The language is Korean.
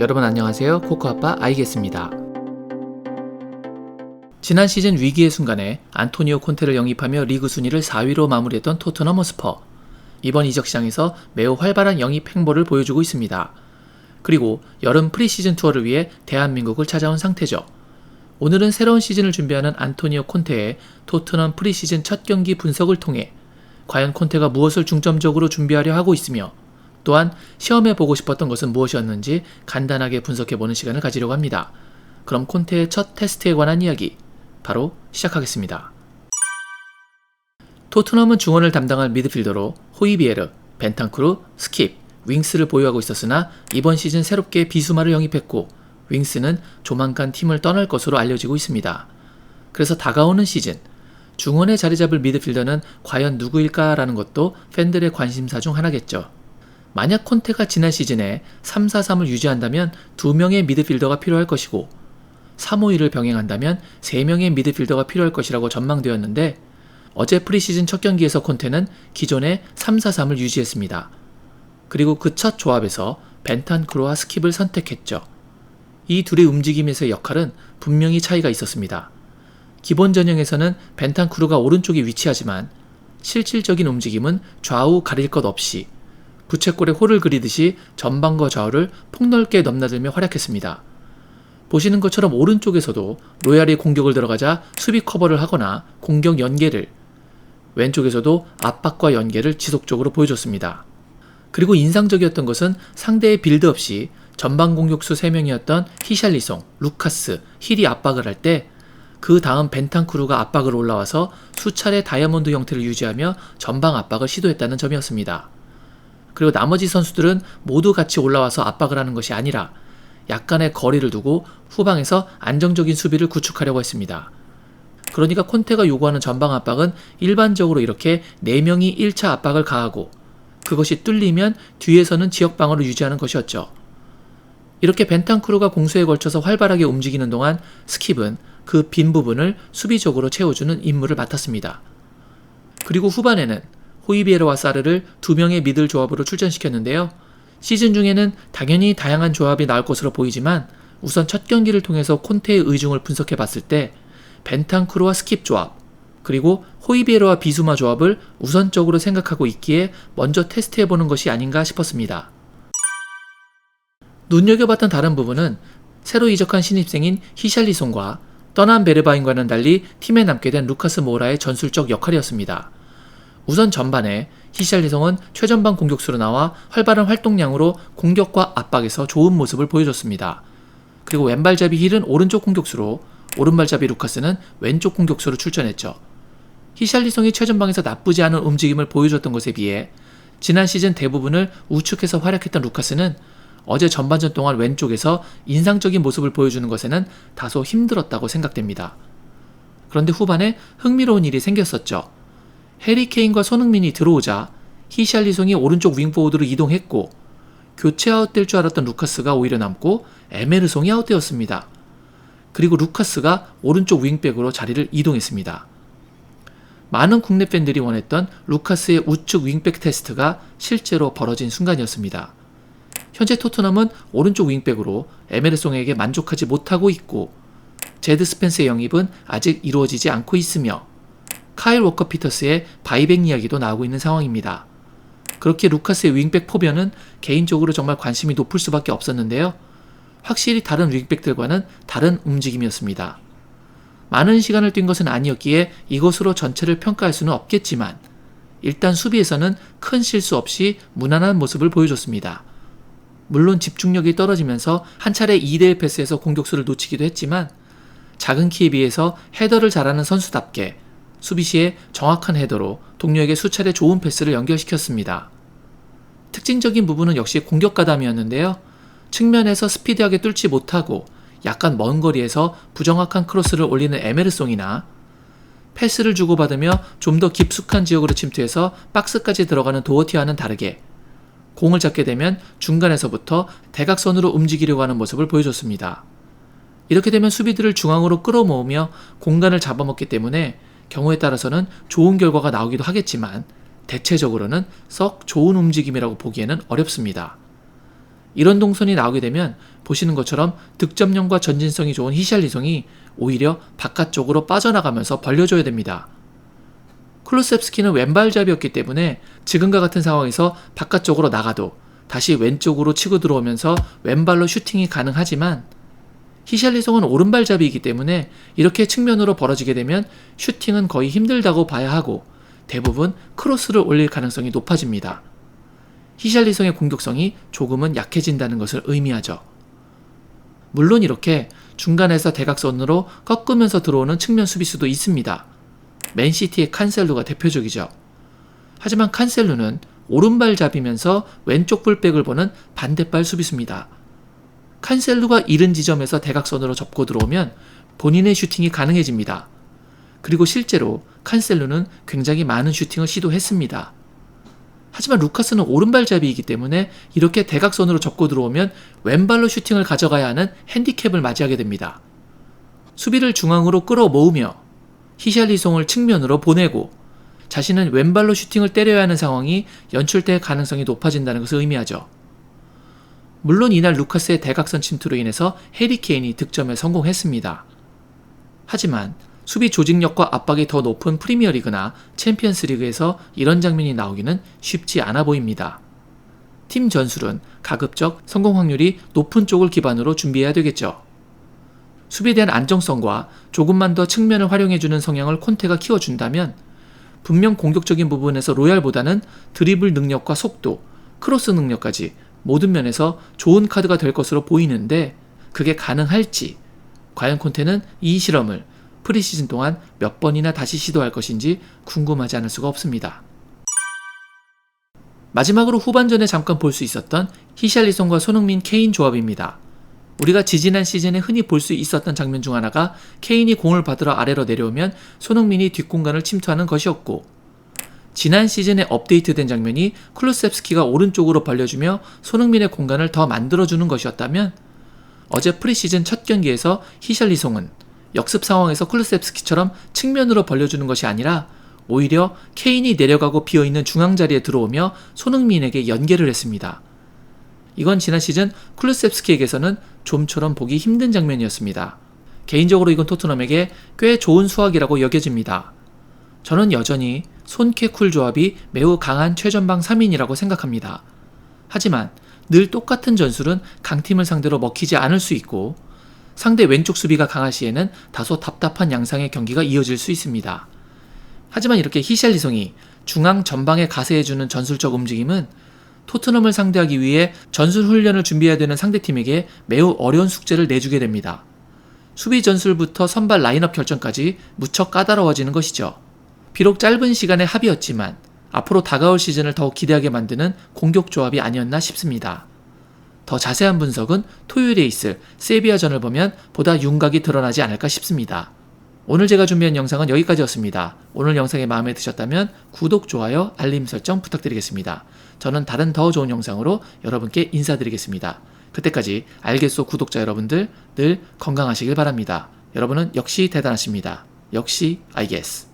여러분 안녕하세요. 코코아빠 아이겠습니다. 지난 시즌 위기의 순간에 안토니오 콘테를 영입하며 리그 순위를 4위로 마무리했던 토트넘 허스퍼. 이번 이적 시장에서 매우 활발한 영입 행보를 보여주고 있습니다. 그리고 여름 프리시즌 투어를 위해 대한민국을 찾아온 상태죠. 오늘은 새로운 시즌을 준비하는 안토니오 콘테의 토트넘 프리시즌 첫 경기 분석을 통해 과연 콘테가 무엇을 중점적으로 준비하려 하고 있으며 또한 시험해보고 싶었던 것은 무엇이었는지 간단하게 분석해보는 시간을 가지려고 합니다. 그럼 콘테의 첫 테스트에 관한 이야기 바로 시작하겠습니다. 토트넘은 중원을 담당할 미드필더로 호이비에르, 벤탄쿠르, 스킵, 윙스를 보유하고 있었으나 이번 시즌 새롭게 비수마를 영입했고 윙스는 조만간 팀을 떠날 것으로 알려지고 있습니다. 그래서 다가오는 시즌 중원에 자리 잡을 미드필더는 과연 누구일까라는 것도 팬들의 관심사 중 하나겠죠. 만약 콘테가 지난 시즌에 3-4-3을 유지한다면 2명의 미드필더가 필요할 것이고 3-5-2를 병행한다면 3명의 미드필더가 필요할 것이라고 전망되었는데 어제 프리시즌 첫 경기에서 콘테는 기존의 3-4-3을 유지했습니다. 그리고 그 첫 조합에서 벤탄쿠르와 스킵을 선택했죠. 이 둘의 움직임에서의 역할은 분명히 차이가 있었습니다. 기본 전형에서는 벤탄쿠르가 오른쪽에 위치하지만 실질적인 움직임은 좌우 가릴 것 없이 부채꼴에 홀을 그리듯이 전방과 좌우를 폭넓게 넘나들며 활약했습니다. 보시는 것처럼 오른쪽에서도 로얄이 공격을 들어가자 수비 커버를 하거나 공격 연계를, 왼쪽에서도 압박과 연계를 지속적으로 보여줬습니다. 그리고 인상적이었던 것은 상대의 빌드업 시 전방 공격수 3명이었던 히샬리송, 루카스, 힐이 압박을 할 때 그 다음 벤탄쿠르가 압박을 올라와서 수차례 다이아몬드 형태를 유지하며 전방 압박을 시도했다는 점이었습니다. 그리고 나머지 선수들은 모두 같이 올라와서 압박을 하는 것이 아니라 약간의 거리를 두고 후방에서 안정적인 수비를 구축하려고 했습니다. 그러니까 콘테가 요구하는 전방 압박은 일반적으로 이렇게 4명이 1차 압박을 가하고 그것이 뚫리면 뒤에서는 지역방어를 유지하는 것이었죠. 이렇게 벤탄쿠르가 공수에 걸쳐서 활발하게 움직이는 동안 스킵은 그 빈 부분을 수비적으로 채워주는 임무를 맡았습니다. 그리고 후반에는 호이비에르와 사르를 2명의 미들 조합으로 출전시켰는데요. 시즌 중에는 당연히 다양한 조합이 나올 것으로 보이지만 우선 첫 경기를 통해서 콘테의 의중을 분석해봤을 때 벤탄쿠르와 스킵 조합 그리고 호이비에르와 비수마 조합을 우선적으로 생각하고 있기에 먼저 테스트해보는 것이 아닌가 싶었습니다. 눈여겨봤던 다른 부분은 새로 이적한 신입생인 히샬리송과 떠난 베르바인과는 달리 팀에 남게 된 루카스 모라의 전술적 역할이었습니다. 우선 전반에 히샬리송은 최전방 공격수로 나와 활발한 활동량으로 공격과 압박에서 좋은 모습을 보여줬습니다. 그리고 왼발잡이 힐은 오른쪽 공격수로 오른발잡이 루카스는 왼쪽 공격수로 출전했죠. 히샬리송이 최전방에서 나쁘지 않은 움직임을 보여줬던 것에 비해 지난 시즌 대부분을 우측에서 활약했던 루카스는 어제 전반전 동안 왼쪽에서 인상적인 모습을 보여주는 것에는 다소 힘들었다고 생각됩니다. 그런데 후반에 흥미로운 일이 생겼었죠. 해리 케인과 손흥민이 들어오자 히샬리송이 오른쪽 윙포워드로 이동했고 교체 아웃될 줄 알았던 루카스가 오히려 남고 에메르송이 아웃되었습니다. 그리고 루카스가 오른쪽 윙백으로 자리를 이동했습니다. 많은 국내 팬들이 원했던 루카스의 우측 윙백 테스트가 실제로 벌어진 순간이었습니다. 현재 토트넘은 오른쪽 윙백으로 에메르송에게 만족하지 못하고 있고 제드 스펜스의 영입은 아직 이루어지지 않고 있으며 카일 워커 피터스의 바이백 이야기도 나오고 있는 상황입니다. 그렇게 루카스의 윙백 포변은 개인적으로 정말 관심이 높을 수밖에 없었는데요. 확실히 다른 윙백들과는 다른 움직임이었습니다. 많은 시간을 뛴 것은 아니었기에 이것으로 전체를 평가할 수는 없겠지만 일단 수비에서는 큰 실수 없이 무난한 모습을 보여줬습니다. 물론 집중력이 떨어지면서 한 차례 2대1 패스에서 공격수를 놓치기도 했지만 작은 키에 비해서 헤더를 잘하는 선수답게 수비 시에 정확한 헤더로 동료에게 수차례 좋은 패스를 연결시켰습니다. 특징적인 부분은 역시 공격 가담이었는데요. 측면에서 스피디하게 뚫지 못하고 약간 먼 거리에서 부정확한 크로스를 올리는 에메르송이나 패스를 주고받으며 좀 더 깊숙한 지역으로 침투해서 박스까지 들어가는 도어티와는 다르게 공을 잡게 되면 중간에서부터 대각선으로 움직이려고 하는 모습을 보여줬습니다. 이렇게 되면 수비들을 중앙으로 끌어모으며 공간을 잡아먹기 때문에 경우에 따라서는 좋은 결과가 나오기도 하겠지만 대체적으로는 썩 좋은 움직임이라고 보기에는 어렵습니다. 이런 동선이 나오게 되면 보시는 것처럼 득점력과 전진성이 좋은 히샬리송이 오히려 바깥쪽으로 빠져나가면서 벌려줘야 됩니다. 클루셉스키는 왼발잡이였기 때문에 지금과 같은 상황에서 바깥쪽으로 나가도 다시 왼쪽으로 치고 들어오면서 왼발로 슈팅이 가능하지만 히샬리송은 오른발잡이이기 때문에 이렇게 측면으로 벌어지게 되면 슈팅은 거의 힘들다고 봐야 하고 대부분 크로스를 올릴 가능성이 높아집니다. 히샬리송의 공격성이 조금은 약해진다는 것을 의미하죠. 물론 이렇게 중간에서 대각선으로 꺾으면서 들어오는 측면 수비수도 있습니다. 맨시티의 칸셀루가 대표적이죠. 하지만 칸셀루는 오른발잡이면서 왼쪽 풀백을 보는 반대발 수비수입니다. 칸셀루가 이른 지점에서 대각선으로 접고 들어오면 본인의 슈팅이 가능해집니다. 그리고 실제로 칸셀루는 굉장히 많은 슈팅을 시도했습니다. 하지만 루카스는 오른발잡이이기 때문에 이렇게 대각선으로 접고 들어오면 왼발로 슈팅을 가져가야 하는 핸디캡을 맞이하게 됩니다. 수비를 중앙으로 끌어모으며 히샬리송을 측면으로 보내고 자신은 왼발로 슈팅을 때려야 하는 상황이 연출될 가능성이 높아진다는 것을 의미하죠. 물론 이날 루카스의 대각선 침투로 인해서 해리 케인이 득점에 성공했습니다. 하지만 수비 조직력과 압박이 더 높은 프리미어리그나 챔피언스리그에서 이런 장면이 나오기는 쉽지 않아 보입니다. 팀 전술은 가급적 성공 확률이 높은 쪽을 기반으로 준비해야 되겠죠. 수비에 대한 안정성과 조금만 더 측면을 활용해주는 성향을 콘테가 키워준다면 분명 공격적인 부분에서 로얄보다는 드리블 능력과 속도, 크로스 능력까지 모든 면에서 좋은 카드가 될 것으로 보이는데 그게 가능할지, 과연 콘테는 이 실험을 프리시즌 동안 몇 번이나 다시 시도할 것인지 궁금하지 않을 수가 없습니다. 마지막으로 후반전에 잠깐 볼 수 있었던 히샬리송과 손흥민 케인 조합입니다. 우리가 지지난 시즌에 흔히 볼 수 있었던 장면 중 하나가 케인이 공을 받으러 아래로 내려오면 손흥민이 뒷공간을 침투하는 것이었고, 지난 시즌에 업데이트된 장면이 클루셉스키가 오른쪽으로 벌려주며 손흥민의 공간을 더 만들어주는 것이었다면 어제 프리시즌 첫 경기에서 히샬리송은 역습 상황에서 클루셉스키처럼 측면으로 벌려주는 것이 아니라 오히려 케인이 내려가고 비어있는 중앙 자리에 들어오며 손흥민에게 연계를 했습니다. 이건 지난 시즌 클루셉스키에게서는 좀처럼 보기 힘든 장면이었습니다. 개인적으로 이건 토트넘에게 꽤 좋은 수확이라고 여겨집니다. 저는 여전히 손케쿨 조합이 매우 강한 최전방 3인이라고 생각합니다. 하지만 늘 똑같은 전술은 강팀을 상대로 먹히지 않을 수 있고 상대 왼쪽 수비가 강할 시에는 다소 답답한 양상의 경기가 이어질 수 있습니다. 하지만 이렇게 히샬리송이 중앙 전방에 가세해주는 전술적 움직임은 토트넘을 상대하기 위해 전술 훈련을 준비해야 되는 상대팀에게 매우 어려운 숙제를 내주게 됩니다. 수비 전술부터 선발 라인업 결정까지 무척 까다로워지는 것이죠. 비록 짧은 시간의 합의였지만 앞으로 다가올 시즌을 더욱 기대하게 만드는 공격 조합이 아니었나 싶습니다. 더 자세한 분석은 토요일에 있을 세비야전을 보면 보다 윤곽이 드러나지 않을까 싶습니다. 오늘 제가 준비한 영상은 여기까지였습니다. 오늘 영상이 마음에 드셨다면 구독, 좋아요, 알림 설정 부탁드리겠습니다. 저는 다른 더 좋은 영상으로 여러분께 인사드리겠습니다. 그때까지 알겠소 구독자 여러분들 늘 건강하시길 바랍니다. 여러분은 역시 대단하십니다. 역시 I guess.